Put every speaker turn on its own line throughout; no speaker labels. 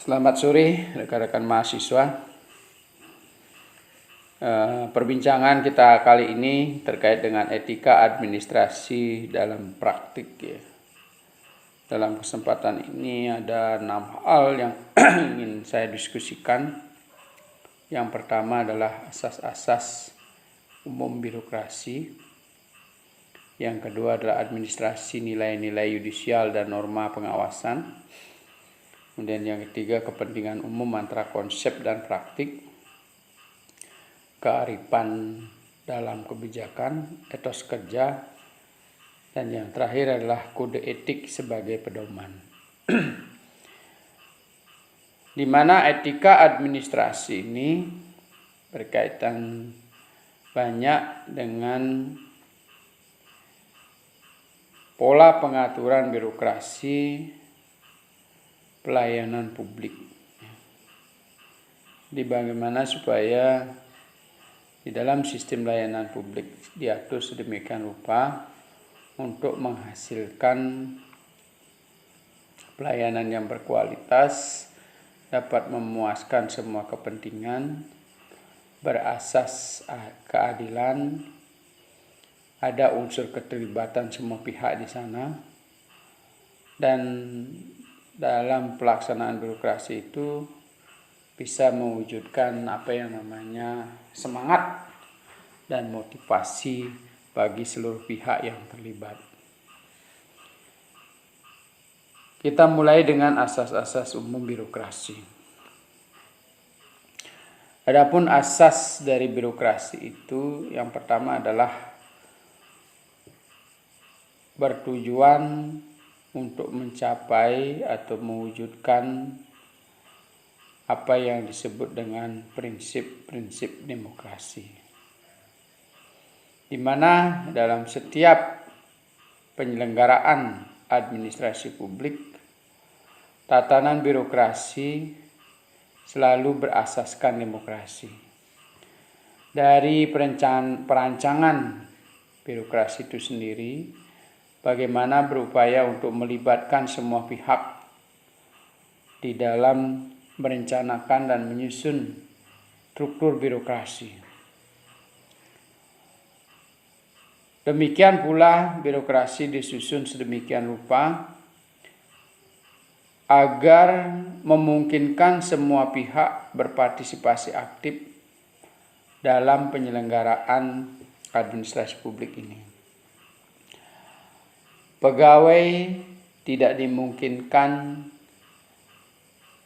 Selamat sore rekan-rekan mahasiswa. Perbincangan kita kali ini terkait dengan etika administrasi dalam praktik ya. Dalam kesempatan ini ada 6 hal yang ingin saya diskusikan. Yang pertama adalah asas-asas umum birokrasi. Yang kedua adalah administrasi nilai-nilai yudisial dan norma pengawasan. Kemudian yang ketiga, kepentingan umum antara konsep dan praktik, kearifan dalam kebijakan, etos kerja, dan yang terakhir adalah kode etik sebagai pedoman. Di mana etika administrasi ini berkaitan banyak dengan pola pengaturan birokrasi pelayanan publik. Di bagaimana supaya di dalam sistem layanan publik diatur sedemikian rupa untuk menghasilkan pelayanan yang berkualitas, dapat memuaskan semua kepentingan, berasas keadilan, ada unsur keterlibatan semua pihak di sana, dan dalam pelaksanaan birokrasi itu bisa mewujudkan apa yang namanya semangat dan motivasi bagi seluruh pihak yang terlibat. Kita mulai dengan asas-asas umum birokrasi. Adapun asas dari birokrasi itu yang pertama adalah bertujuan untuk mencapai atau mewujudkan apa yang disebut dengan prinsip-prinsip demokrasi. Di mana dalam setiap penyelenggaraan administrasi publik, tatanan birokrasi selalu berasaskan demokrasi. Dari perancangan birokrasi itu sendiri, bagaimana berupaya untuk melibatkan semua pihak di dalam merencanakan dan menyusun struktur birokrasi. Demikian pula birokrasi disusun sedemikian rupa agar memungkinkan semua pihak berpartisipasi aktif dalam penyelenggaraan administrasi publik ini. Pegawai tidak dimungkinkan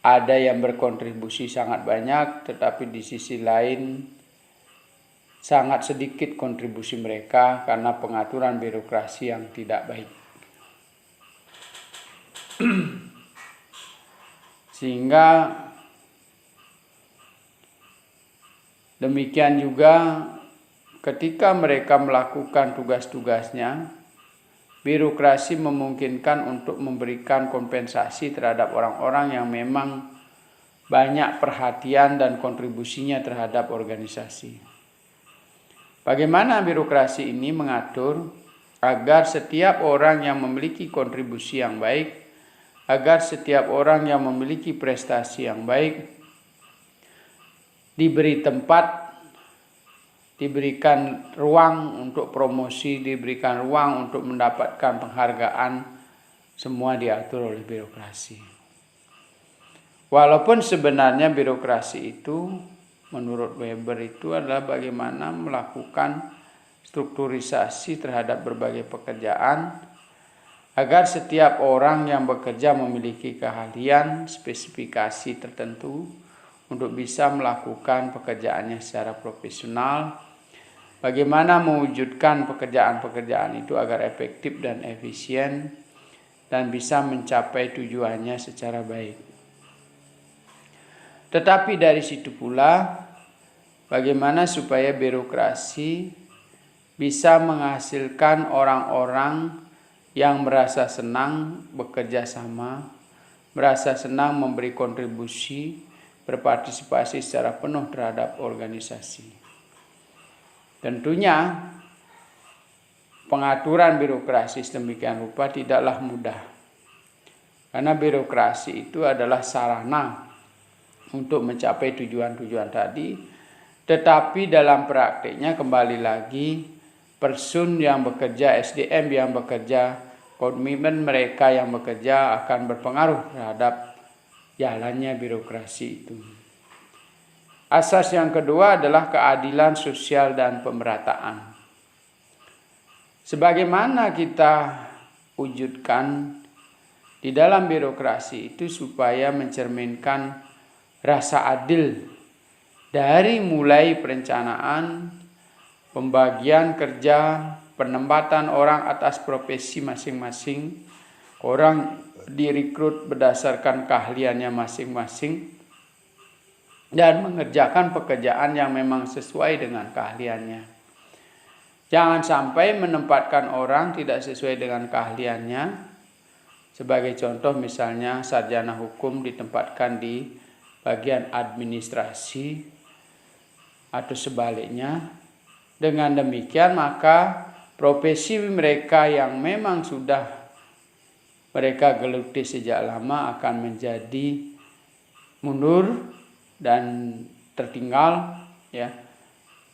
ada yang berkontribusi sangat banyak, tetapi di sisi lain sangat sedikit kontribusi mereka karena pengaturan birokrasi yang tidak baik. Sehingga demikian juga ketika mereka melakukan tugas-tugasnya, birokrasi memungkinkan untuk memberikan kompensasi terhadap orang-orang yang memang banyak perhatian dan kontribusinya terhadap organisasi. Bagaimana birokrasi ini mengatur agar setiap orang yang memiliki kontribusi yang baik, agar setiap orang yang memiliki prestasi yang baik diberi tempat, diberikan ruang untuk promosi, diberikan ruang untuk mendapatkan penghargaan, semua diatur oleh birokrasi. Walaupun sebenarnya birokrasi itu, menurut Weber itu adalah bagaimana melakukan strukturisasi terhadap berbagai pekerjaan, agar setiap orang yang bekerja memiliki keahlian, spesifikasi tertentu untuk bisa melakukan pekerjaannya secara profesional. Bagaimana mewujudkan pekerjaan-pekerjaan itu agar efektif dan efisien dan bisa mencapai tujuannya secara baik. Tetapi dari situ pula, bagaimana supaya birokrasi bisa menghasilkan orang-orang yang merasa senang bekerja sama, merasa senang memberi kontribusi, berpartisipasi secara penuh terhadap organisasi. Tentunya pengaturan birokrasi sedemikian rupa tidaklah mudah. Karena birokrasi itu adalah sarana untuk mencapai tujuan-tujuan tadi. Tetapi dalam praktiknya kembali lagi person yang bekerja, SDM yang bekerja, komitmen mereka yang bekerja akan berpengaruh terhadap jalannya birokrasi itu. Asas yang kedua adalah keadilan sosial dan pemerataan. Sebagaimana kita wujudkan di dalam birokrasi itu supaya mencerminkan rasa adil dari mulai perencanaan, pembagian kerja, penempatan orang atas profesi masing-masing, orang direkrut berdasarkan keahliannya masing-masing, dan mengerjakan pekerjaan yang memang sesuai dengan keahliannya. Jangan sampai menempatkan orang tidak sesuai dengan keahliannya. Sebagai contoh misalnya sarjana hukum ditempatkan di bagian administrasi atau sebaliknya. Dengan demikian maka profesi mereka yang memang sudah mereka geluti sejak lama akan menjadi mundur dan tertinggal, ya,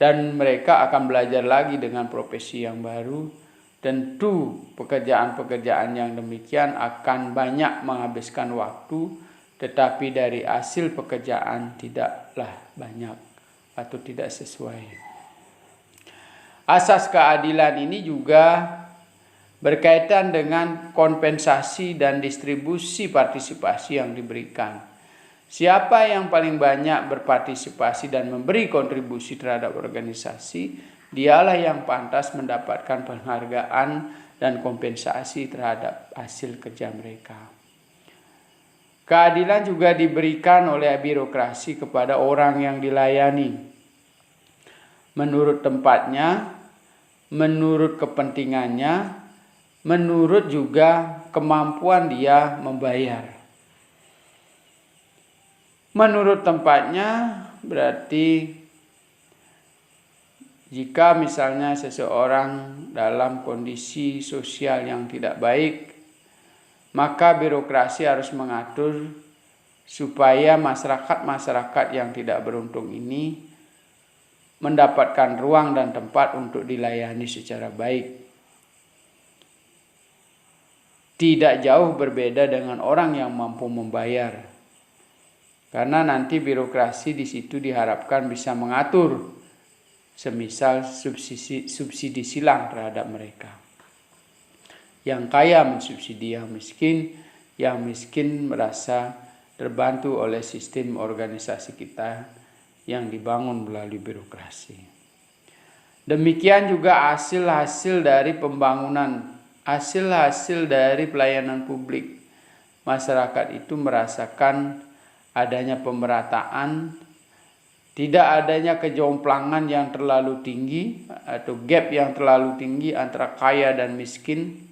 dan mereka akan belajar lagi dengan profesi yang baru. Tentu pekerjaan-pekerjaan yang demikian akan banyak menghabiskan waktu, tetapi dari hasil pekerjaan tidaklah banyak atau tidak sesuai. Asas keadilan ini juga berkaitan dengan kompensasi dan distribusi partisipasi yang diberikan. Siapa yang paling banyak berpartisipasi dan memberi kontribusi terhadap organisasi, dialah yang pantas mendapatkan penghargaan dan kompensasi terhadap hasil kerja mereka. Keadilan juga diberikan oleh birokrasi kepada orang yang dilayani, menurut tempatnya, menurut kepentingannya, menurut juga kemampuan dia membayar. Menurut tempatnya berarti jika misalnya seseorang dalam kondisi sosial yang tidak baik, maka birokrasi harus mengatur supaya masyarakat-masyarakat yang tidak beruntung ini mendapatkan ruang dan tempat untuk dilayani secara baik. Tidak jauh berbeda dengan orang yang mampu membayar. Karena nanti birokrasi di situ diharapkan bisa mengatur semisal subsidi silang terhadap mereka. Yang kaya mensubsidi yang miskin merasa terbantu oleh sistem organisasi kita yang dibangun melalui birokrasi. Demikian juga hasil-hasil dari pembangunan, hasil-hasil dari pelayanan publik. Masyarakat itu merasakan adanya pemerataan, tidak adanya kejomplangan yang terlalu tinggi atau gap yang terlalu tinggi antara kaya dan miskin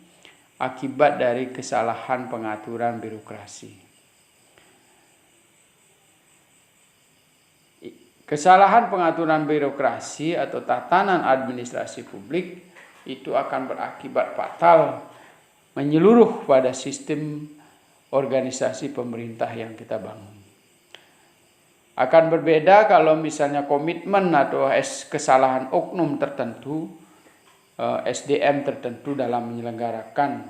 akibat dari kesalahan pengaturan birokrasi. Kesalahan pengaturan birokrasi atau tatanan administrasi publik itu akan berakibat fatal menyeluruh pada sistem organisasi pemerintah yang kita bangun. Akan berbeda kalau misalnya komitmen atau kesalahan oknum tertentu, SDM tertentu dalam menyelenggarakan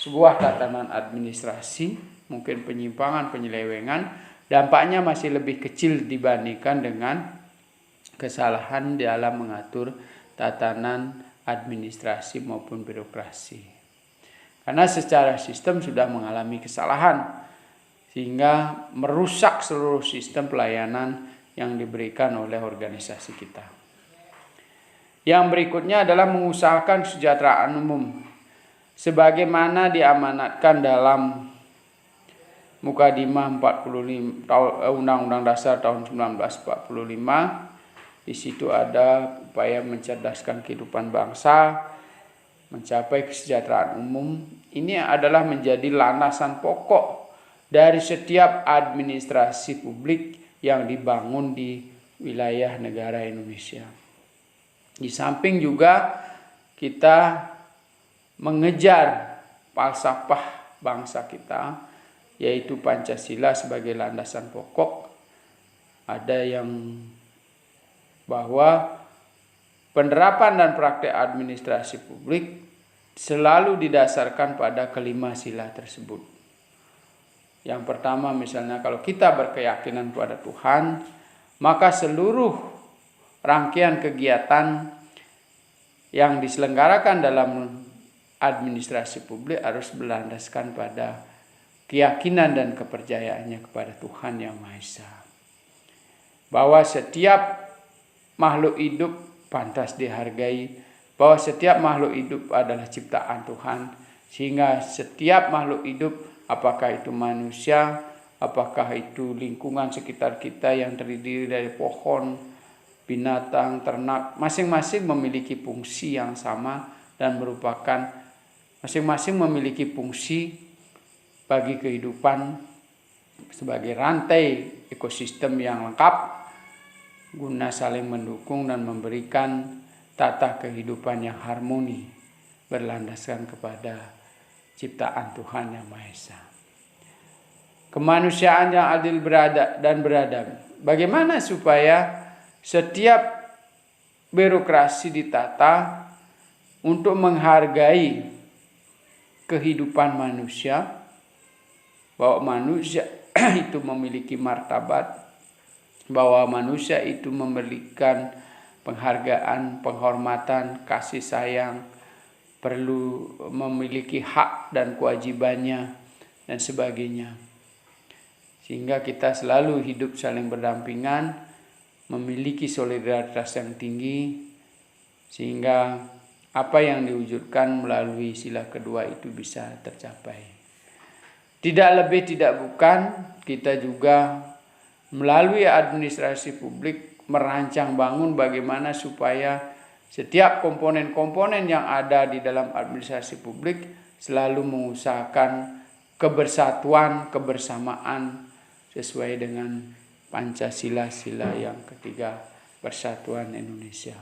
sebuah tatanan administrasi, mungkin penyimpangan, penyelewengan, dampaknya masih lebih kecil dibandingkan dengan kesalahan dalam mengatur tatanan administrasi maupun birokrasi. Karena secara sistem sudah mengalami kesalahan, sehingga merusak seluruh sistem pelayanan yang diberikan oleh organisasi kita. Yang berikutnya adalah mengusahakan kesejahteraan umum. Sebagaimana diamanatkan dalam Mukadimah 45 Undang-Undang Dasar tahun 1945, di situ ada upaya mencerdaskan kehidupan bangsa, mencapai kesejahteraan umum. Ini adalah menjadi landasan pokok dari setiap administrasi publik yang dibangun di wilayah negara Indonesia. Di samping juga kita mengejar falsafah bangsa kita, yaitu Pancasila sebagai landasan pokok, ada yang bahwa penerapan dan praktek administrasi publik selalu didasarkan pada kelima sila tersebut. Yang pertama misalnya kalau kita berkeyakinan kepada Tuhan, maka seluruh rangkaian kegiatan yang diselenggarakan dalam administrasi publik harus berlandaskan pada keyakinan dan kepercayaannya kepada Tuhan Yang Maha Esa. Bahwa setiap makhluk hidup pantas dihargai, bahwa setiap makhluk hidup adalah ciptaan Tuhan, sehingga setiap makhluk hidup, apakah itu manusia, apakah itu lingkungan sekitar kita yang terdiri dari pohon, binatang, ternak, masing-masing memiliki fungsi yang sama dan merupakan masing-masing memiliki fungsi bagi kehidupan sebagai rantai ekosistem yang lengkap guna saling mendukung dan memberikan tata kehidupan yang harmoni berlandaskan kepada ciptaan Tuhan Yang Maha Esa. Kemanusiaan yang adil dan beradab. Bagaimana supaya setiap birokrasi ditata untuk menghargai kehidupan manusia, bahwa manusia itu memiliki martabat, bahwa manusia itu memberikan penghargaan, penghormatan, kasih sayang, perlu memiliki hak dan kewajibannya, dan sebagainya. Sehingga kita selalu hidup saling berdampingan, memiliki solidaritas yang tinggi, sehingga apa yang diwujudkan melalui sila kedua itu bisa tercapai. Tidak lebih tidak bukan, kita juga melalui administrasi publik merancang bangun bagaimana supaya setiap komponen-komponen yang ada di dalam administrasi publik selalu mengusahakan kebersatuan, kebersamaan sesuai dengan Pancasila-sila yang ketiga, Persatuan Indonesia.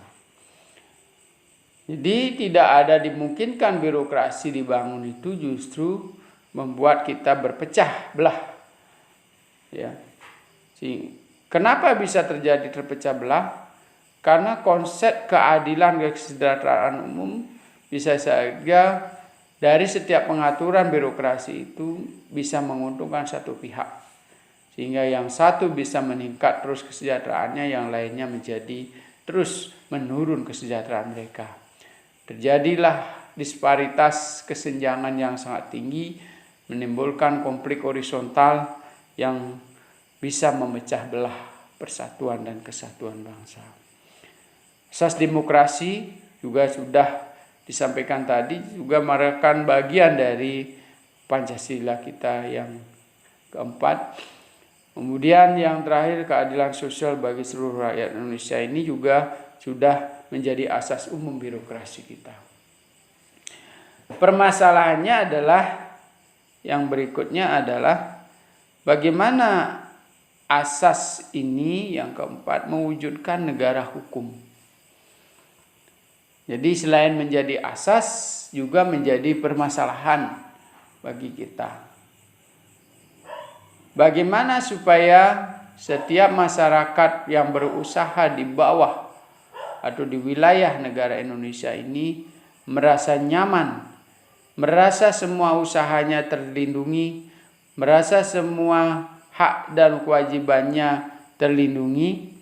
Jadi tidak ada dimungkinkan birokrasi dibangun itu justru membuat kita berpecah belah. Ya. Kenapa bisa terjadi terpecah belah? Karena konsep keadilan dan kesejahteraan umum bisa saja dari setiap pengaturan birokrasi itu bisa menguntungkan satu pihak. Sehingga yang satu bisa meningkat terus kesejahteraannya, yang lainnya menjadi terus menurun kesejahteraan mereka. Terjadilah disparitas kesenjangan yang sangat tinggi, menimbulkan konflik horizontal yang bisa memecah belah persatuan dan kesatuan bangsa. Asas demokrasi juga sudah disampaikan tadi, juga merupakan bagian dari Pancasila kita yang keempat. Kemudian yang terakhir, keadilan sosial bagi seluruh rakyat Indonesia ini juga sudah menjadi asas umum birokrasi kita. Permasalahannya adalah, yang berikutnya adalah bagaimana asas ini yang keempat mewujudkan negara hukum. Jadi selain menjadi asas juga menjadi permasalahan bagi kita. Bagaimana supaya setiap masyarakat yang berusaha di bawah atau di wilayah negara Indonesia ini merasa nyaman, merasa semua usahanya terlindungi, merasa semua hak dan kewajibannya terlindungi,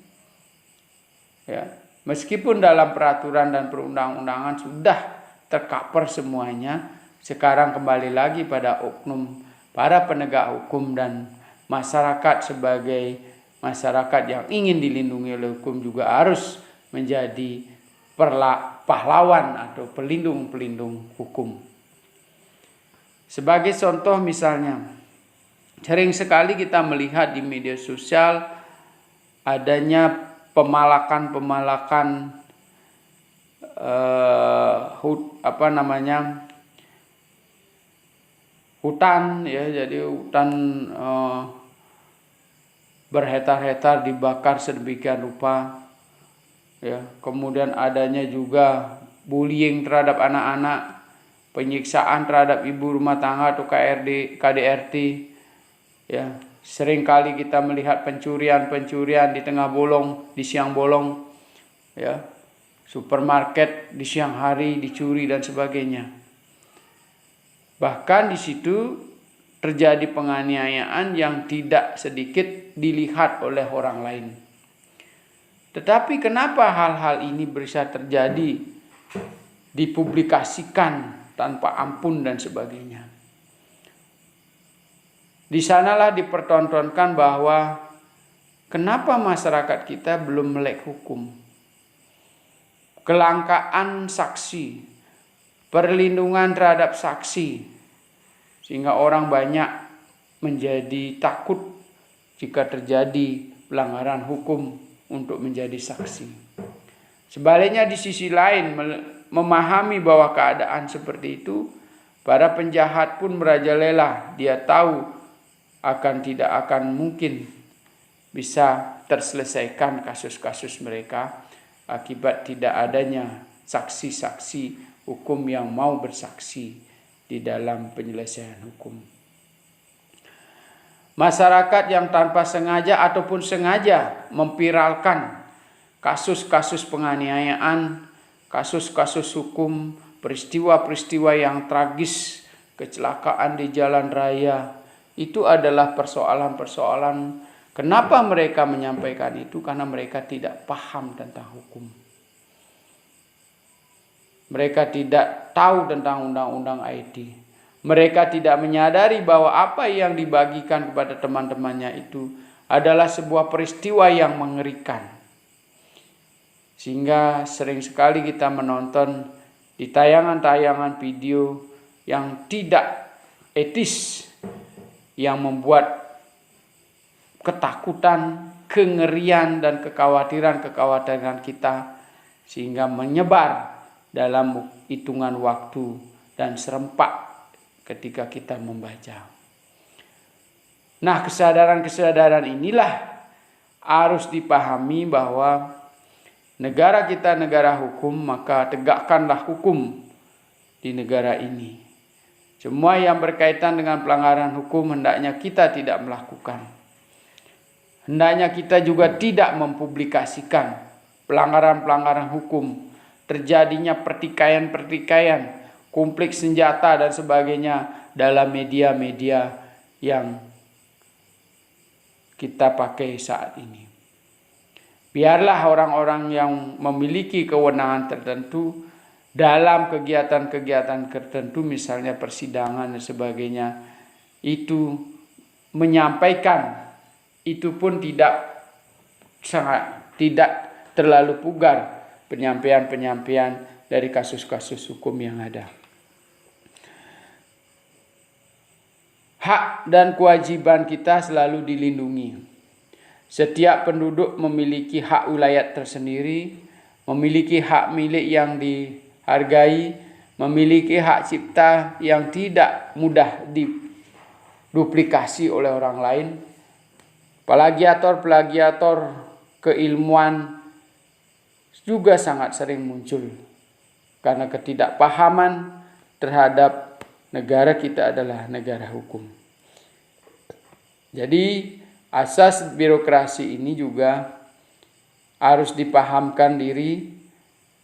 ya, meskipun dalam peraturan dan perundang-undangan sudah tercover semuanya, sekarang kembali lagi pada oknum para penegak hukum dan masyarakat sebagai masyarakat yang ingin dilindungi oleh hukum juga harus menjadi pahlawan atau pelindung-pelindung hukum. Sebagai contoh misalnya, sering sekali kita melihat di media sosial adanya pemalakan hutan, ya, jadi hutan berhektar-hektar dibakar sedemikian rupa, ya. Kemudian adanya juga bullying terhadap anak-anak, penyiksaan terhadap ibu rumah tangga atau KDRT, ya, Seringkali kita melihat pencurian-pencurian di tengah bolong, di siang bolong, ya. Supermarket di siang hari dicuri dan sebagainya. Bahkan di situ terjadi penganiayaan yang tidak sedikit dilihat oleh orang lain. Tetapi kenapa hal-hal ini bisa terjadi, dipublikasikan tanpa ampun dan sebagainya? Di sanalah dipertontonkan bahwa kenapa masyarakat kita belum melek hukum. Kelangkaan saksi, perlindungan terhadap saksi, sehingga orang banyak menjadi takut jika terjadi pelanggaran hukum untuk menjadi saksi. Sebaliknya di sisi lain, memahami bahwa keadaan seperti itu, para penjahat pun merajalela. Dia tahu tidak akan mungkin bisa terselesaikan kasus-kasus mereka akibat tidak adanya saksi-saksi hukum yang mau bersaksi di dalam penyelesaian hukum. Masyarakat yang tanpa sengaja ataupun sengaja memviralkan kasus-kasus penganiayaan, kasus-kasus hukum, peristiwa-peristiwa yang tragis, kecelakaan di jalan raya, itu adalah persoalan-persoalan. Kenapa mereka menyampaikan itu? Karena mereka tidak paham tentang hukum. Mereka tidak tahu tentang undang-undang IT. Mereka tidak menyadari bahwa apa yang dibagikan kepada teman-temannya itu adalah sebuah peristiwa yang mengerikan. Sehingga sering sekali kita menonton di tayangan-tayangan video yang tidak etis, yang membuat ketakutan, kengerian, dan kekhawatiran kita, sehingga menyebar dalam hitungan waktu dan serempak ketika kita membaca. Nah, kesadaran-kesadaran inilah harus dipahami bahwa negara kita negara hukum, maka tegakkanlah hukum di negara ini. Semua yang berkaitan dengan pelanggaran hukum hendaknya kita tidak melakukan. Hendaknya kita juga tidak mempublikasikan pelanggaran-pelanggaran hukum, terjadinya pertikaian-pertikaian, konflik senjata dan sebagainya dalam media-media yang kita pakai saat ini. Biarlah orang-orang yang memiliki kewenangan tertentu dalam kegiatan-kegiatan tertentu, misalnya persidangan dan sebagainya, itu menyampaikan, itu pun tidak terlalu pugar penyampaian-penyampaian dari kasus-kasus hukum yang ada. Hak dan kewajiban kita selalu dilindungi. Setiap penduduk memiliki hak wilayah tersendiri, memiliki hak milik yang dihargai, memiliki hak cipta yang tidak mudah diduplikasi oleh orang lain. Plagiator keilmuan juga sangat sering muncul karena ketidakpahaman terhadap negara kita adalah negara hukum. Jadi asas birokrasi ini juga harus dipahamkan diri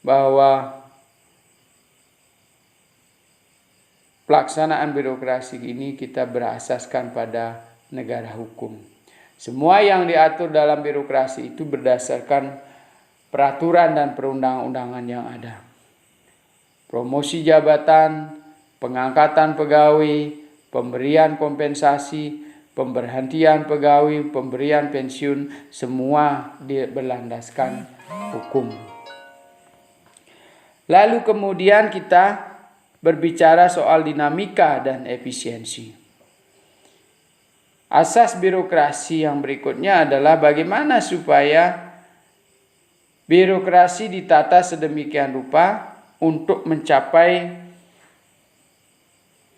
bahwa pelaksanaan birokrasi ini kita berasaskan pada negara hukum. Semua yang diatur dalam birokrasi itu berdasarkan peraturan dan perundang-undangan yang ada. Promosi jabatan, pengangkatan pegawai, pemberian kompensasi, pemberhentian pegawai, pemberian pensiun, semua berlandaskan hukum. Lalu kemudian kita berbicara soal dinamika dan efisiensi. Asas birokrasi yang berikutnya adalah bagaimana supaya birokrasi ditata sedemikian rupa untuk mencapai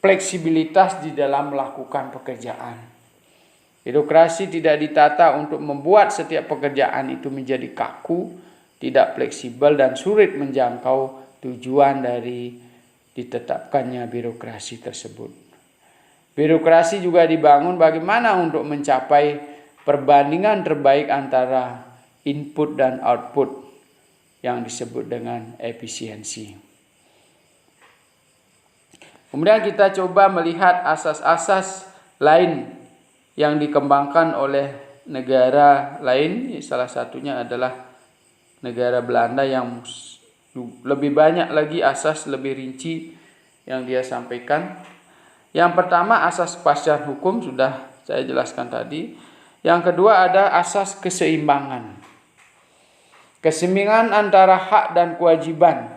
fleksibilitas di dalam melakukan pekerjaan. Birokrasi tidak ditata untuk membuat setiap pekerjaan itu menjadi kaku, tidak fleksibel, dan sulit menjangkau tujuan dari ditetapkannya birokrasi tersebut. Birokrasi juga dibangun bagaimana untuk mencapai perbandingan terbaik antara input dan output yang disebut dengan efisiensi. Kemudian kita coba melihat asas-asas lain yang dikembangkan oleh negara lain. Salah satunya adalah negara Belanda yang lebih banyak lagi asas lebih rinci yang dia sampaikan. Yang pertama asas kepastian hukum sudah saya jelaskan tadi. Yang kedua ada asas keseimbangan. Keseimbangan antara hak dan kewajiban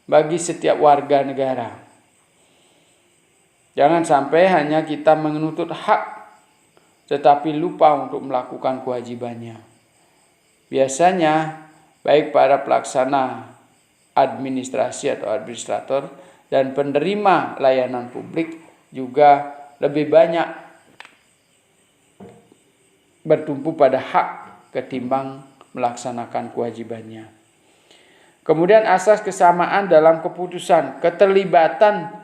bagi setiap warga negara. Jangan sampai hanya kita menuntut hak tetapi lupa untuk melakukan kewajibannya. Biasanya baik para pelaksana administrasi atau administrator dan penerima layanan publik juga lebih banyak bertumpu pada hak ketimbang melaksanakan kewajibannya. Kemudian asas kesamaan dalam keputusan, keterlibatan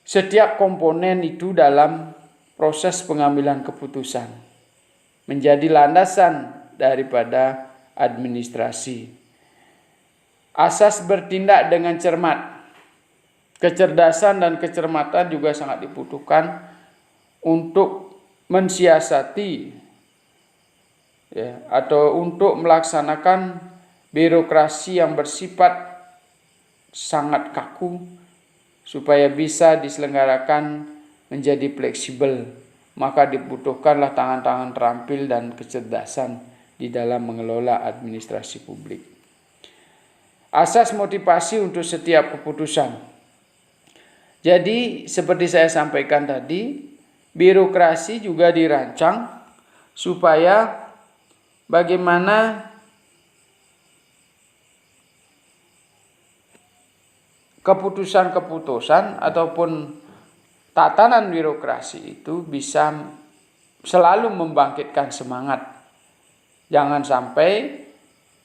setiap komponen itu dalam proses pengambilan keputusan menjadi landasan daripada administrasi. Asas bertindak dengan cermat. Kecerdasan dan kecermatan juga sangat dibutuhkan untuk mensiasati atau untuk melaksanakan birokrasi yang bersifat sangat kaku supaya bisa diselenggarakan menjadi fleksibel. Maka dibutuhkanlah tangan-tangan terampil dan kecerdasan di dalam mengelola administrasi publik. Asas motivasi untuk setiap keputusan. Jadi seperti saya sampaikan tadi, birokrasi juga dirancang supaya bagaimana keputusan-keputusan ataupun tatanan birokrasi itu bisa selalu membangkitkan semangat. Jangan sampai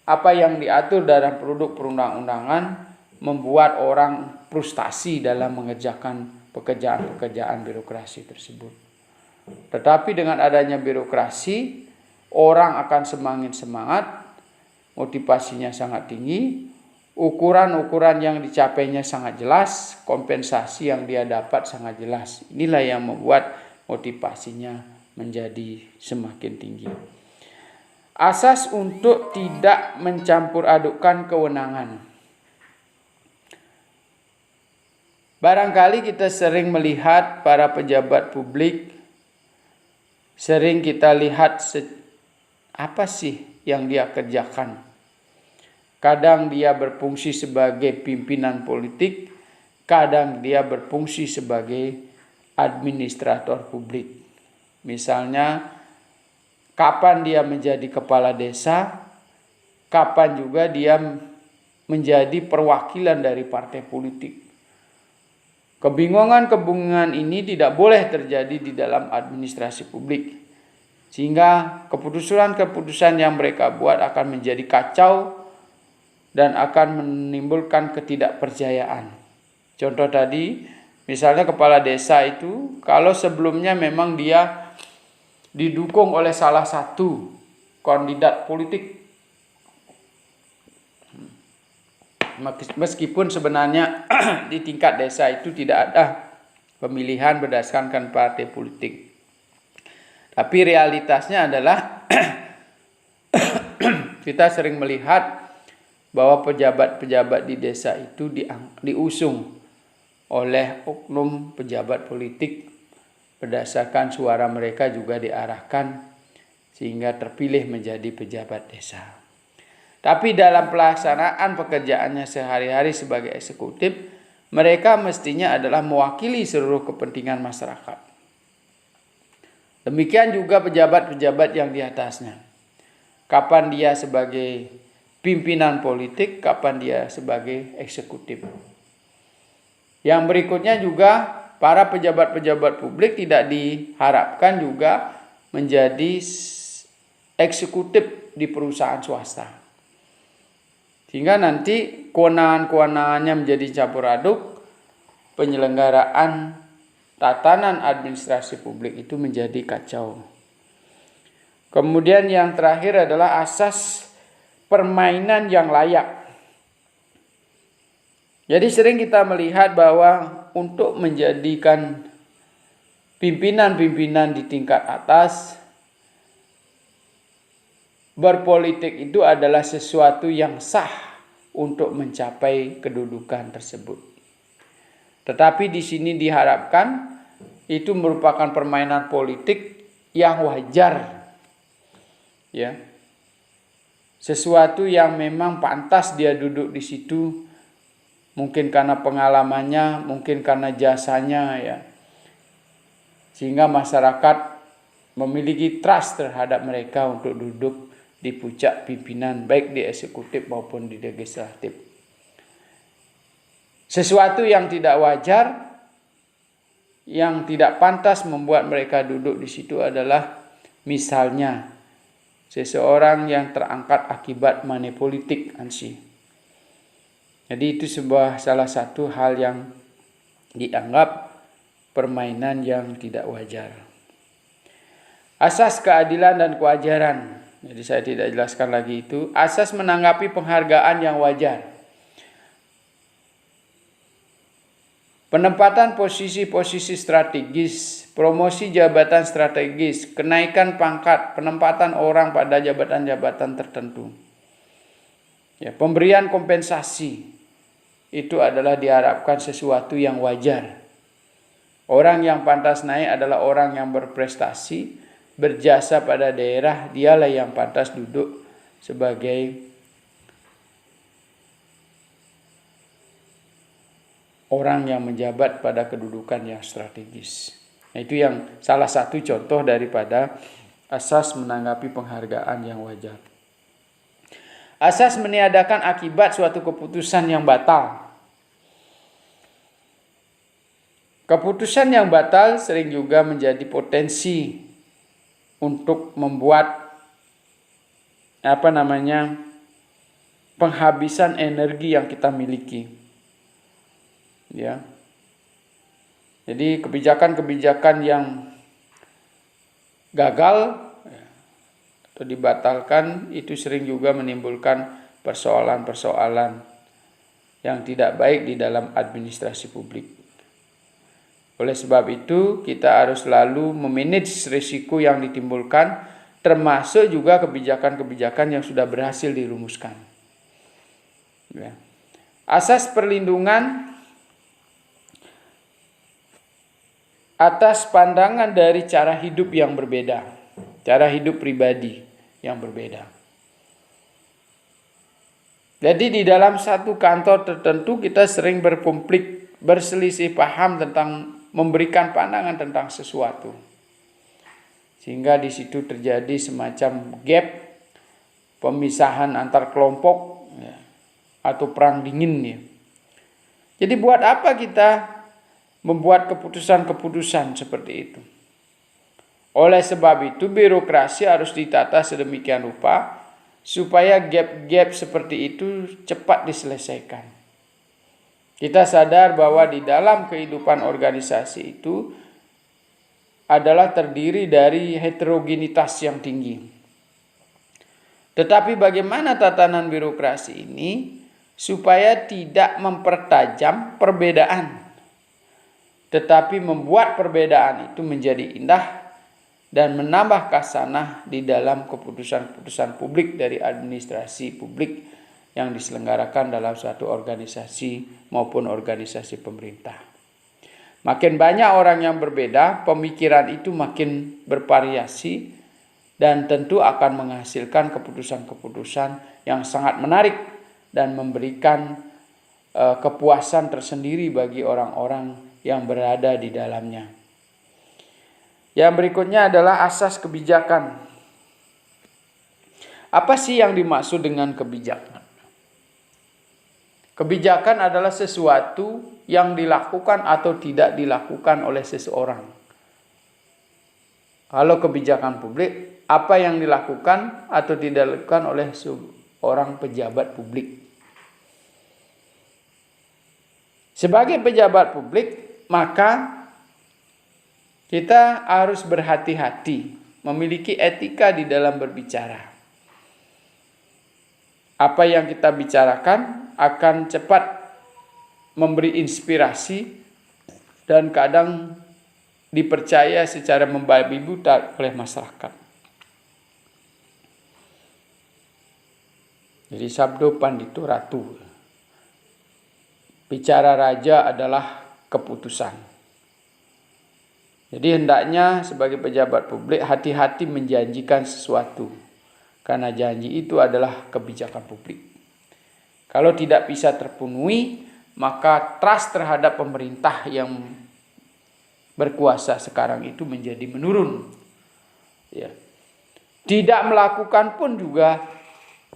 apa yang diatur dalam produk perundang-undangan membuat orang frustasi dalam mengerjakan pekerjaan-pekerjaan birokrasi tersebut. Tetapi dengan adanya birokrasi, orang akan semakin semangat, motivasinya sangat tinggi, ukuran-ukuran yang dicapainya sangat jelas, kompensasi yang dia dapat sangat jelas. Inilah yang membuat motivasinya menjadi semakin tinggi. Asas untuk tidak mencampur adukkan kewenangan. Barangkali kita sering melihat para pejabat publik, sering kita lihat apa sih yang dia kerjakan. Kadang dia berfungsi sebagai pimpinan politik, kadang dia berfungsi sebagai administrator publik. Misalnya, kapan dia menjadi kepala desa, kapan juga dia menjadi perwakilan dari partai politik. Kebingungan-kebingungan ini tidak boleh terjadi di dalam administrasi publik. Sehingga keputusan-keputusan yang mereka buat akan menjadi kacau dan akan menimbulkan ketidakpercayaan. Contoh tadi, misalnya kepala desa itu, kalau sebelumnya memang dia didukung oleh salah satu kandidat politik, meskipun sebenarnya di tingkat desa itu tidak ada pemilihan berdasarkan partai politik. Tapi realitasnya adalah kita sering melihat bahwa pejabat-pejabat di desa itu diusung oleh oknum pejabat politik, berdasarkan suara mereka juga diarahkan sehingga terpilih menjadi pejabat desa. Tapi dalam pelaksanaan pekerjaannya sehari-hari sebagai eksekutif, mereka mestinya adalah mewakili seluruh kepentingan masyarakat. Demikian juga pejabat-pejabat yang di atasnya. Kapan dia sebagai pimpinan politik, kapan dia sebagai eksekutif. Yang berikutnya juga para pejabat-pejabat publik tidak diharapkan juga menjadi eksekutif di perusahaan swasta. Sehingga nanti kewenangan-kewenangannya menjadi campur aduk, penyelenggaraan tatanan administrasi publik itu menjadi kacau. Kemudian yang terakhir adalah asas permainan yang layak. Jadi sering kita melihat bahwa untuk menjadikan pimpinan-pimpinan di tingkat atas, berpolitik itu adalah sesuatu yang sah untuk mencapai kedudukan tersebut. Tetapi di sini diharapkan itu merupakan permainan politik yang wajar. Ya. Sesuatu yang memang pantas dia duduk di situ, mungkin karena pengalamannya, mungkin karena jasanya, ya. Sehingga masyarakat memiliki trust terhadap mereka untuk duduk di puncak pimpinan, baik di eksekutif maupun di legislatif. Sesuatu yang tidak wajar, yang tidak pantas membuat mereka duduk di situ adalah misalnya seseorang yang terangkat akibat money politik, Ansi. Jadi itu salah satu hal yang dianggap permainan yang tidak wajar. Asas keadilan dan kewajaran. Jadi saya tidak jelaskan lagi itu. Asas menanggapi penghargaan yang wajar. Penempatan posisi-posisi strategis, promosi jabatan strategis, kenaikan pangkat, penempatan orang pada jabatan-jabatan tertentu. Ya, pemberian kompensasi itu adalah diharapkan sesuatu yang wajar. Orang yang pantas naik adalah orang yang berprestasi, berjasa pada daerah, dialah yang pantas duduk sebagai orang yang menjabat pada kedudukan yang strategis. Nah, itu yang salah satu contoh daripada asas menanggapi penghargaan yang wajar. Asas meniadakan akibat suatu keputusan yang batal. Keputusan yang batal sering juga menjadi potensi untuk membuat penghabisan energi yang kita miliki. Ya. Jadi kebijakan-kebijakan yang gagal atau dibatalkan itu sering juga menimbulkan persoalan-persoalan yang tidak baik di dalam administrasi publik. Oleh sebab itu, kita harus selalu memanage risiko yang ditimbulkan, termasuk juga kebijakan-kebijakan yang sudah berhasil dirumuskan. Ya. Asas perlindungan atas pandangan dari cara hidup yang berbeda, cara hidup pribadi yang berbeda. Jadi di dalam satu kantor tertentu kita sering berkonflik, berselisih paham tentang memberikan pandangan tentang sesuatu. Sehingga di situ terjadi semacam gap, pemisahan antar kelompok, ya, atau perang dingin. Ya. Jadi buat apa kita membuat keputusan-keputusan seperti itu? Oleh sebab itu birokrasi harus ditata sedemikian rupa supaya gap-gap seperti itu cepat diselesaikan. Kita sadar bahwa di dalam kehidupan organisasi itu adalah terdiri dari heterogenitas yang tinggi. Tetapi bagaimana tatanan birokrasi ini supaya tidak mempertajam perbedaan, tetapi membuat perbedaan itu menjadi indah dan menambah khasanah di dalam keputusan-keputusan publik dari administrasi publik yang diselenggarakan dalam suatu organisasi maupun organisasi pemerintah. Makin banyak orang yang berbeda, pemikiran itu makin bervariasi dan tentu akan menghasilkan keputusan-keputusan yang sangat menarik dan memberikan kepuasan tersendiri bagi orang-orang yang berada di dalamnya. Yang berikutnya adalah asas kebijakan. Apa sih yang dimaksud dengan kebijakan? Kebijakan adalah sesuatu yang dilakukan atau tidak dilakukan oleh seseorang. Kalau kebijakan publik, apa yang dilakukan atau tidak dilakukan oleh seorang pejabat publik. Sebagai pejabat publik, maka Kita harus berhati-hati, memiliki etika di dalam berbicara. Apa yang kita bicarakan akan cepat memberi inspirasi dan kadang dipercaya secara membabi buta oleh masyarakat. Jadi sabdo pandito ratu. Bicara raja adalah keputusan. Jadi hendaknya sebagai pejabat publik hati-hati menjanjikan sesuatu. Karena janji itu adalah kebijakan publik. Kalau tidak bisa terpenuhi, maka trust terhadap pemerintah yang berkuasa sekarang itu menjadi menurun. Ya. Tidak melakukan pun juga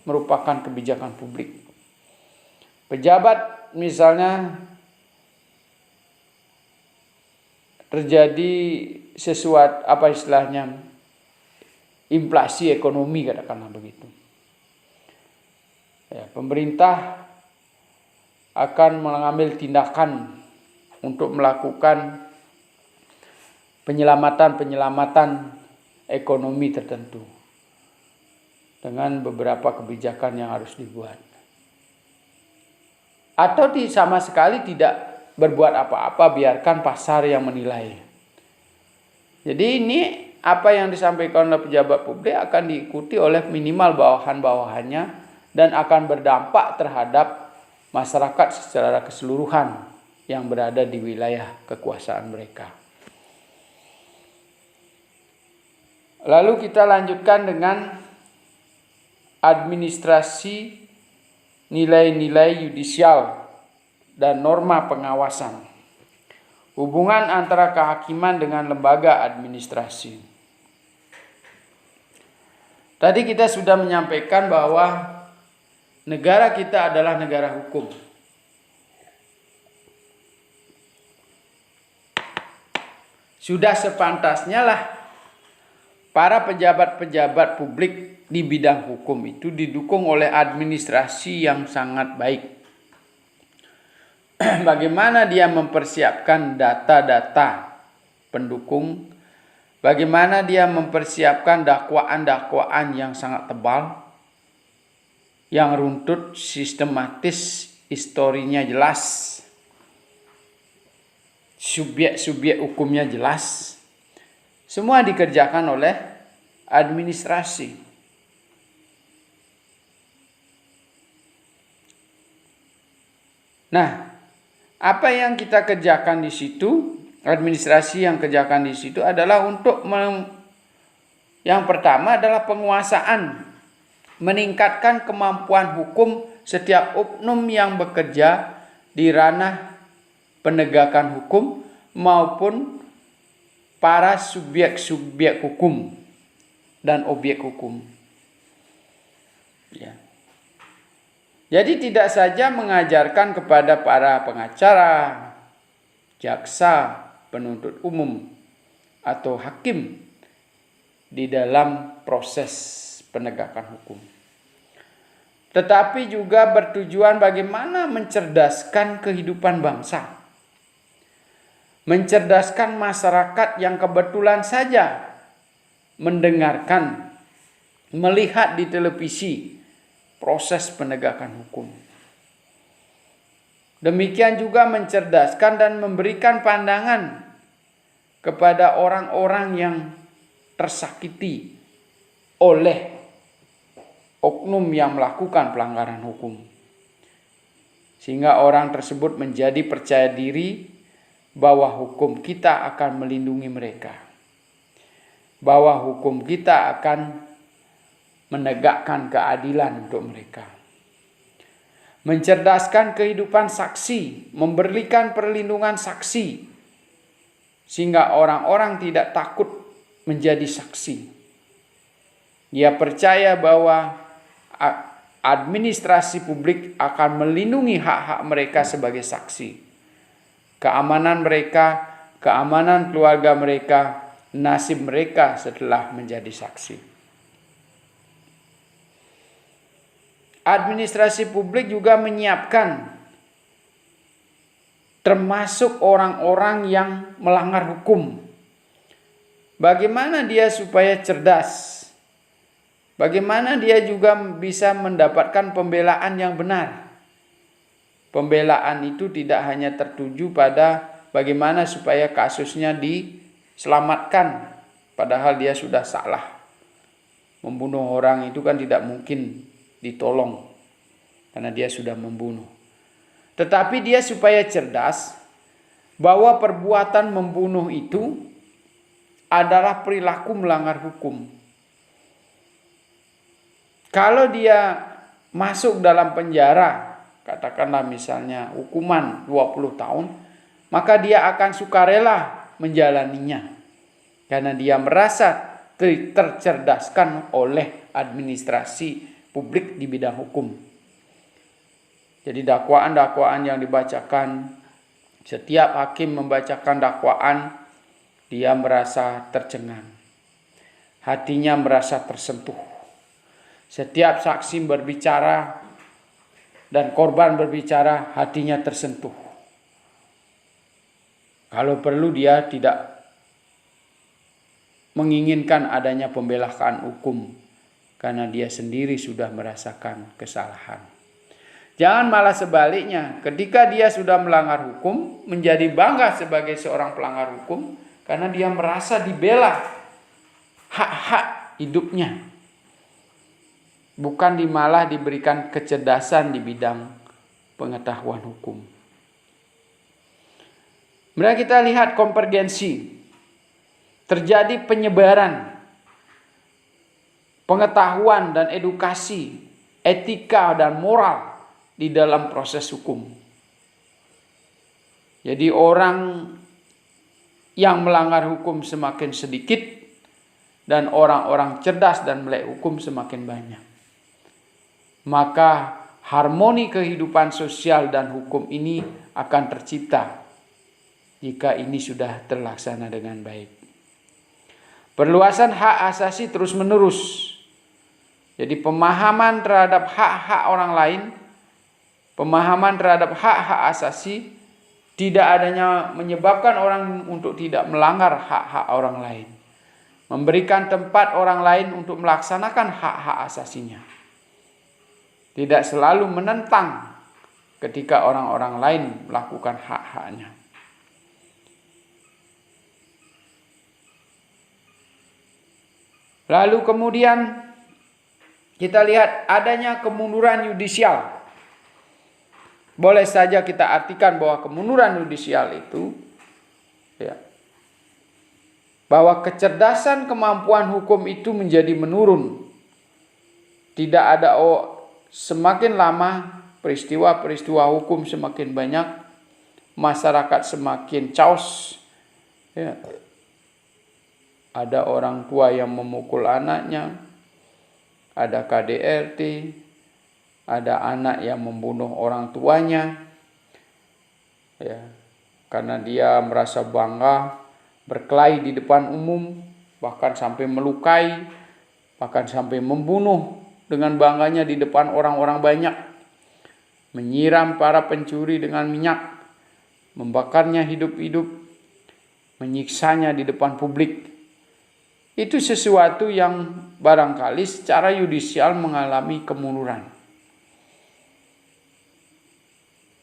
merupakan kebijakan publik. Pejabat misalnya terjadi sesuatu, apa istilahnya, inflasi ekonomi, katakanlah begitu. Ya, pemerintah akan mengambil tindakan untuk melakukan penyelamatan ekonomi tertentu dengan beberapa kebijakan yang harus dibuat. Atau sama sekali tidak berbuat apa-apa, biarkan pasar yang menilai. Jadi ini apa yang disampaikan oleh pejabat publik akan diikuti oleh minimal bawahan-bawahannya dan akan berdampak terhadap masyarakat secara keseluruhan yang berada di wilayah kekuasaan mereka. Lalu kita lanjutkan dengan administrasi nilai-nilai yudisial dan norma pengawasan. Hubungan antara kehakiman dengan lembaga administrasi. Tadi kita sudah menyampaikan bahwa negara kita adalah negara hukum. Sudah sepantasnya lah para pejabat-pejabat publik di bidang hukum itu didukung oleh administrasi yang sangat baik. Bagaimana dia mempersiapkan data-data pendukung, bagaimana dia mempersiapkan dakwaan-dakwaan yang sangat tebal, yang runtut, sistematis, historinya jelas, subjek-subjek hukumnya jelas. Semua dikerjakan oleh administrasi. Nah, apa yang kita kerjakan di situ, administrasi yang kerjakan di situ adalah untuk yang pertama adalah penguasaan, meningkatkan kemampuan hukum setiap oknum yang bekerja di ranah penegakan hukum maupun para subjek-subjek hukum dan objek hukum. Ya. Jadi tidak saja mengajarkan kepada para pengacara, jaksa, penuntut umum, atau hakim di dalam proses penegakan hukum. Tetapi juga bertujuan bagaimana mencerdaskan kehidupan bangsa. Mencerdaskan masyarakat yang kebetulan saja mendengarkan, melihat di televisi proses penegakan hukum. Demikian juga mencerdaskan dan memberikan pandangan kepada orang-orang yang tersakiti oleh oknum yang melakukan pelanggaran hukum. Sehingga orang tersebut menjadi percaya diri bahwa hukum kita akan melindungi mereka. Bahwa hukum kita akan menegakkan keadilan untuk mereka. Mencerdaskan kehidupan saksi, memberikan perlindungan saksi, sehingga orang-orang tidak takut menjadi saksi. Dia percaya bahwa administrasi publik akan melindungi hak-hak mereka sebagai saksi. Keamanan mereka, keamanan keluarga mereka, nasib mereka setelah menjadi saksi. Administrasi publik juga menyiapkan termasuk orang-orang yang melanggar hukum, Bagaimana dia supaya cerdas? Bagaimana dia juga bisa mendapatkan pembelaan yang benar? Pembelaan itu tidak hanya tertuju pada bagaimana supaya kasusnya diselamatkan, padahal dia sudah salah. Membunuh orang itu kan tidak mungkin ditolong, karena dia sudah membunuh. Tetapi dia supaya cerdas, bahwa perbuatan membunuh itu adalah perilaku melanggar hukum. Kalau dia masuk dalam penjara, katakanlah misalnya hukuman 20 tahun, maka dia akan sukarela menjalaninya. Karena dia merasa tercerdaskan oleh administrasi publik di bidang hukum. Jadi dakwaan-dakwaan yang dibacakan, setiap hakim membacakan dakwaan, dia merasa tercengang. Hatinya merasa tersentuh. Setiap saksi berbicara dan korban berbicara, hatinya tersentuh. Kalau perlu dia tidak menginginkan adanya pembelaan hukum, karena dia sendiri sudah merasakan kesalahan. Jangan malah sebaliknya, ketika dia sudah melanggar hukum, menjadi bangga sebagai seorang pelanggar hukum, karena dia merasa dibela hak-hak hidupnya. Bukan malah diberikan kecerdasan di bidang pengetahuan hukum. Mari kita lihat konvergensi. Terjadi penyebaran pengetahuan dan edukasi, etika dan moral di dalam proses hukum. Jadi orang yang melanggar hukum semakin sedikit, dan orang-orang cerdas dan melek hukum semakin banyak. Maka harmoni kehidupan sosial dan hukum ini akan tercipta jika ini sudah terlaksana dengan baik. Perluasan hak asasi terus menerus. Jadi pemahaman terhadap hak-hak orang lain, pemahaman terhadap hak-hak asasi tidak adanya menyebabkan orang untuk tidak melanggar hak-hak orang lain. Memberikan tempat orang lain untuk melaksanakan hak-hak asasinya. Tidak selalu menentang ketika orang-orang lain melakukan hak-haknya. Lalu kemudian kita lihat adanya kemunduran yudisial. Boleh saja kita artikan bahwa kemunduran yudisial itu bahwa kecerdasan kemampuan hukum itu menjadi menurun. Tidak ada semakin lama peristiwa-peristiwa hukum semakin banyak, masyarakat semakin chaos. Ada orang tua yang memukul anaknya, ada KDRT, ada anak yang membunuh orang tuanya, karena dia merasa bangga berkelahi di depan umum, bahkan sampai melukai, bahkan sampai membunuh dengan bangganya di depan orang-orang banyak, menyiram para pencuri dengan minyak, membakarnya hidup-hidup, menyiksanya di depan publik. Itu sesuatu yang barangkali secara yudisial mengalami kemunduran.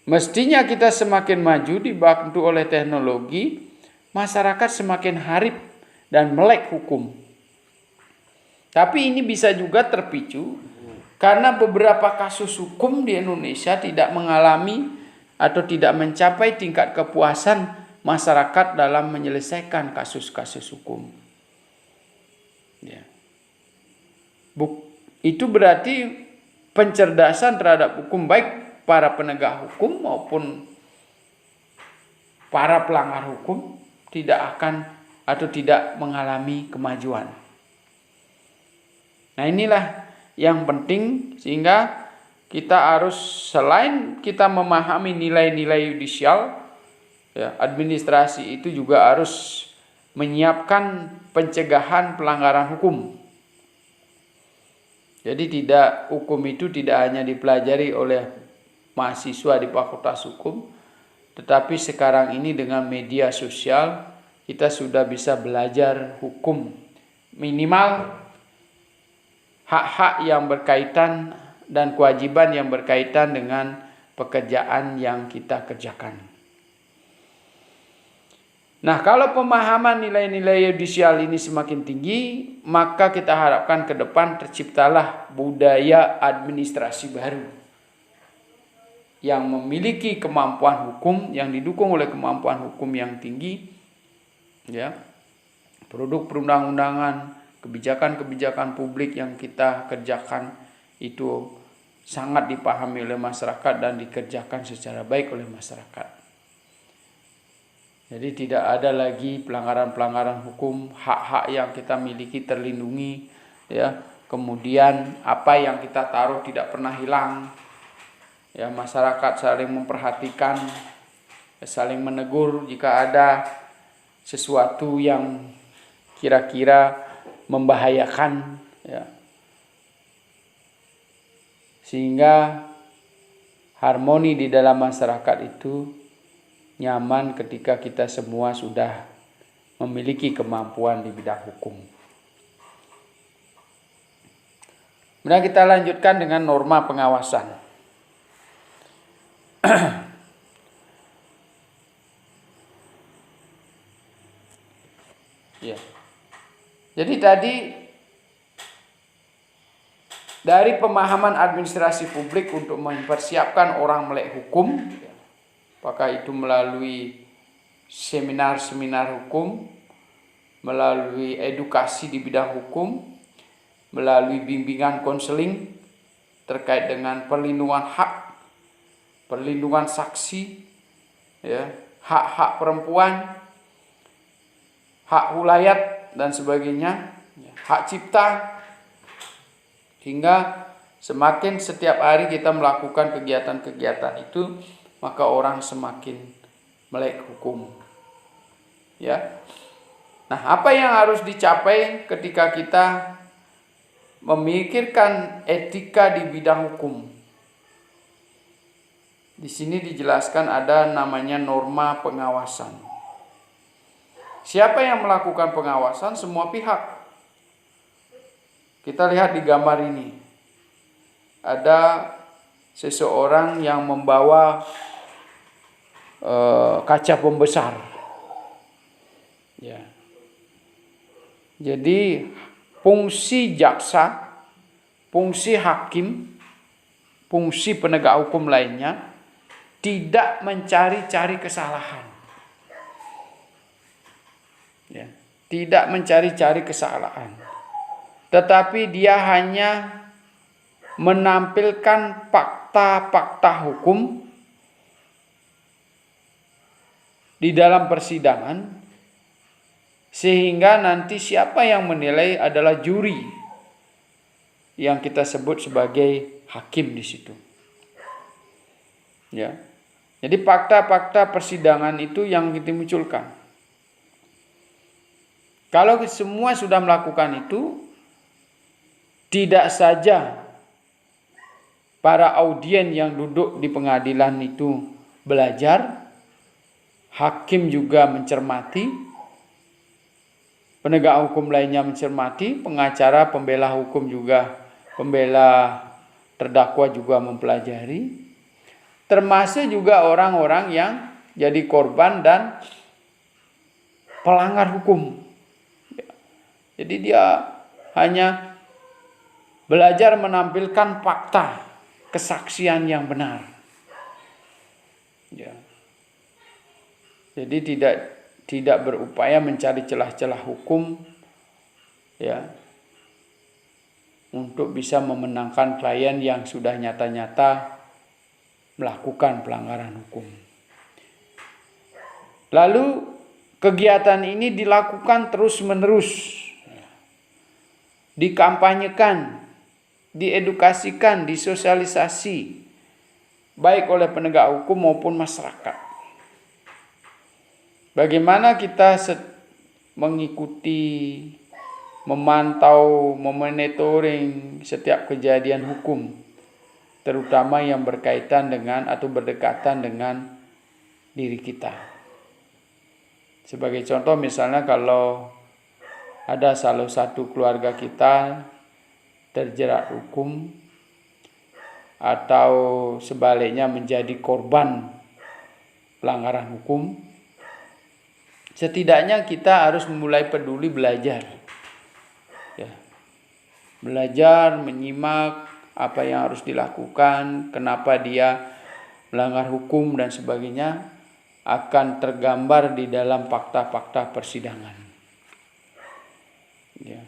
Mestinya kita semakin maju dibantu oleh teknologi, masyarakat semakin harip dan melek hukum. Tapi ini bisa juga terpicu karena beberapa kasus hukum di Indonesia tidak mengalami atau tidak mencapai tingkat kepuasan masyarakat dalam menyelesaikan kasus-kasus hukum. Itu berarti pencerdasan terhadap hukum, baik para penegak hukum maupun para pelanggar hukum, tidak akan atau tidak mengalami kemajuan. Nah, inilah yang penting, sehingga kita harus, selain kita memahami nilai-nilai yudisial, administrasi itu juga harus menyiapkan pencegahan pelanggaran hukum. Jadi hukum itu tidak hanya dipelajari oleh mahasiswa di Fakultas Hukum, tetapi sekarang ini dengan media sosial kita sudah bisa belajar hukum, minimal hak-hak yang berkaitan dan kewajiban yang berkaitan dengan pekerjaan yang kita kerjakan. Nah, kalau pemahaman nilai-nilai yudisial ini semakin tinggi, maka kita harapkan ke depan terciptalah budaya administrasi baru yang memiliki kemampuan hukum, yang didukung oleh kemampuan hukum yang tinggi, ya. Produk perundang-undangan, kebijakan-kebijakan publik yang kita kerjakan itu sangat dipahami oleh masyarakat dan dikerjakan secara baik oleh masyarakat. Jadi tidak ada lagi pelanggaran-pelanggaran hukum, hak-hak yang kita miliki terlindungi, ya. Kemudian apa yang kita taruh tidak pernah hilang. Ya, masyarakat saling memperhatikan, saling menegur jika ada sesuatu yang kira-kira membahayakan, ya. Sehingga harmoni di dalam masyarakat itu nyaman ketika kita semua sudah memiliki kemampuan di bidang hukum. Kemudian kita lanjutkan dengan norma pengawasan. Ya. Jadi tadi dari pemahaman administrasi publik untuk mempersiapkan orang melek hukum, apakah itu melalui seminar-seminar hukum, melalui edukasi di bidang hukum, melalui bimbingan konseling terkait dengan perlindungan hak, perlindungan saksi, ya, hak-hak perempuan, hak ulayat dan sebagainya, hak cipta, hingga semakin setiap hari kita melakukan kegiatan-kegiatan itu, maka orang semakin melek hukum. Ya. Nah, apa yang harus dicapai ketika kita memikirkan etika di bidang hukum? Di sini dijelaskan ada namanya norma pengawasan. Siapa yang melakukan pengawasan? Semua pihak. Kita lihat di gambar ini. Ada seseorang yang membawa kaca pembesar. Ya. Jadi fungsi jaksa, fungsi hakim, fungsi penegak hukum lainnya tidak mencari-cari kesalahan. Ya, tidak mencari-cari kesalahan. Tetapi dia hanya menampilkan fakta-fakta hukum di dalam persidangan, sehingga nanti siapa yang menilai adalah juri yang kita sebut sebagai hakim di situ. Ya. Jadi fakta-fakta persidangan itu yang kita munculkan. Kalau semua sudah melakukan itu, tidak saja para audien yang duduk di pengadilan itu belajar, hakim juga mencermati, penegak hukum lainnya mencermati, pengacara, pembela hukum juga, pembela terdakwa juga mempelajari, termasuk juga orang-orang yang jadi korban dan pelanggar hukum. Jadi dia hanya belajar menampilkan fakta, kesaksian yang benar. Ya. Jadi tidak berupaya mencari celah-celah hukum, ya, untuk bisa memenangkan klien yang sudah nyata-nyata melakukan pelanggaran hukum. Lalu kegiatan ini dilakukan terus-menerus, dikampanyekan, diedukasikan, disosialisasi, baik oleh penegak hukum maupun masyarakat. Bagaimana kita mengikuti, memantau, memonitoring setiap kejadian hukum, terutama yang berkaitan dengan atau berdekatan dengan diri kita. Sebagai contoh misalnya kalau ada salah satu keluarga kita terjerat hukum atau sebaliknya menjadi korban pelanggaran hukum, setidaknya kita harus mulai peduli belajar. Ya. Belajar, menyimak apa yang harus dilakukan, kenapa dia melanggar hukum dan sebagainya, akan tergambar di dalam fakta-fakta persidangan. Ya.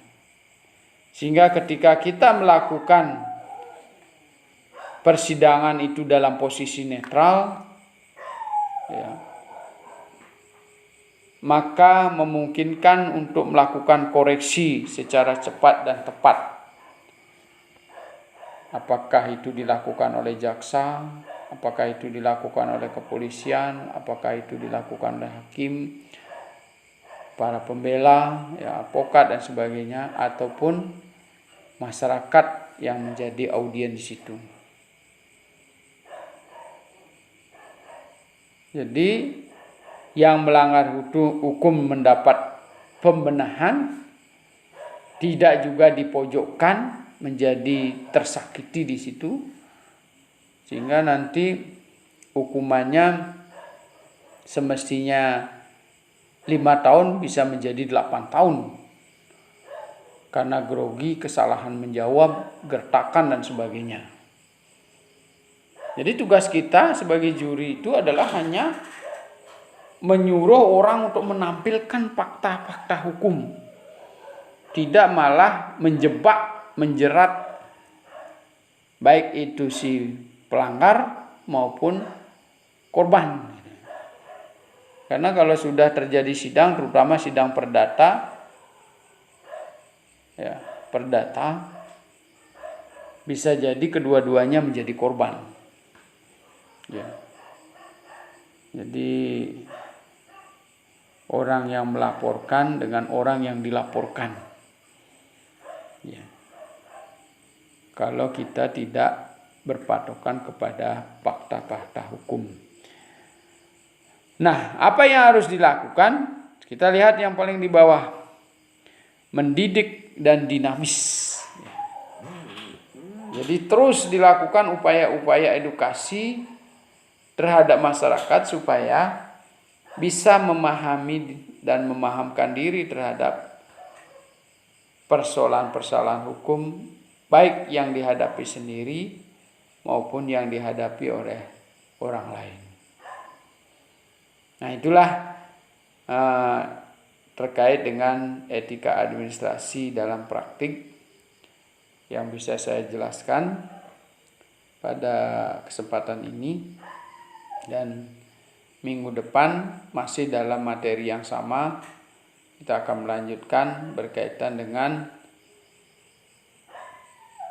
Sehingga ketika kita melakukan persidangan itu dalam posisi netral, ya, maka memungkinkan untuk melakukan koreksi secara cepat dan tepat. Apakah itu dilakukan oleh jaksa, apakah itu dilakukan oleh kepolisian, apakah itu dilakukan oleh hakim, para pembela, ya, advokat dan sebagainya, ataupun masyarakat yang menjadi audien di situ. Jadi yang melanggar hukum mendapat pembenahan, tidak juga dipojokkan menjadi tersakiti di situ, sehingga nanti hukumannya semestinya 5 tahun bisa menjadi 8 tahun karena grogi, kesalahan menjawab, gertakan dan sebagainya. Jadi tugas kita sebagai juri itu adalah hanya menyuruh orang untuk menampilkan fakta-fakta hukum, tidak malah menjebak, menjerat baik itu si pelanggar maupun korban. Karena kalau sudah terjadi sidang, terutama sidang perdata, ya, perdata, bisa jadi kedua-duanya menjadi korban. Ya. Jadi orang yang melaporkan dengan orang yang dilaporkan. Ya. Kalau kita tidak berpatokan kepada fakta-fakta hukum. Nah, apa yang harus dilakukan? Kita lihat yang paling di bawah. Mendidik dan dinamis. Jadi terus dilakukan upaya-upaya edukasi terhadap masyarakat supaya bisa memahami dan memahamkan diri terhadap persoalan-persoalan hukum, baik yang dihadapi sendiri maupun yang dihadapi oleh orang lain. Nah, itulah terkait dengan etika administrasi dalam praktik yang bisa saya jelaskan pada kesempatan ini, dan minggu depan masih dalam materi yang sama kita akan melanjutkan berkaitan dengan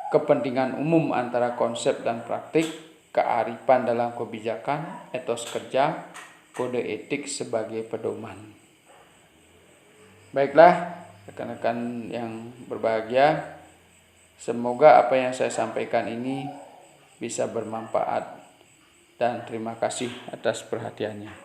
kepentingan umum antara konsep dan praktik, kearifan dalam kebijakan, etos kerja, kode etik sebagai pedoman. Baiklah rekan-rekan yang berbahagia, semoga apa yang saya sampaikan ini bisa bermanfaat dan terima kasih atas perhatiannya.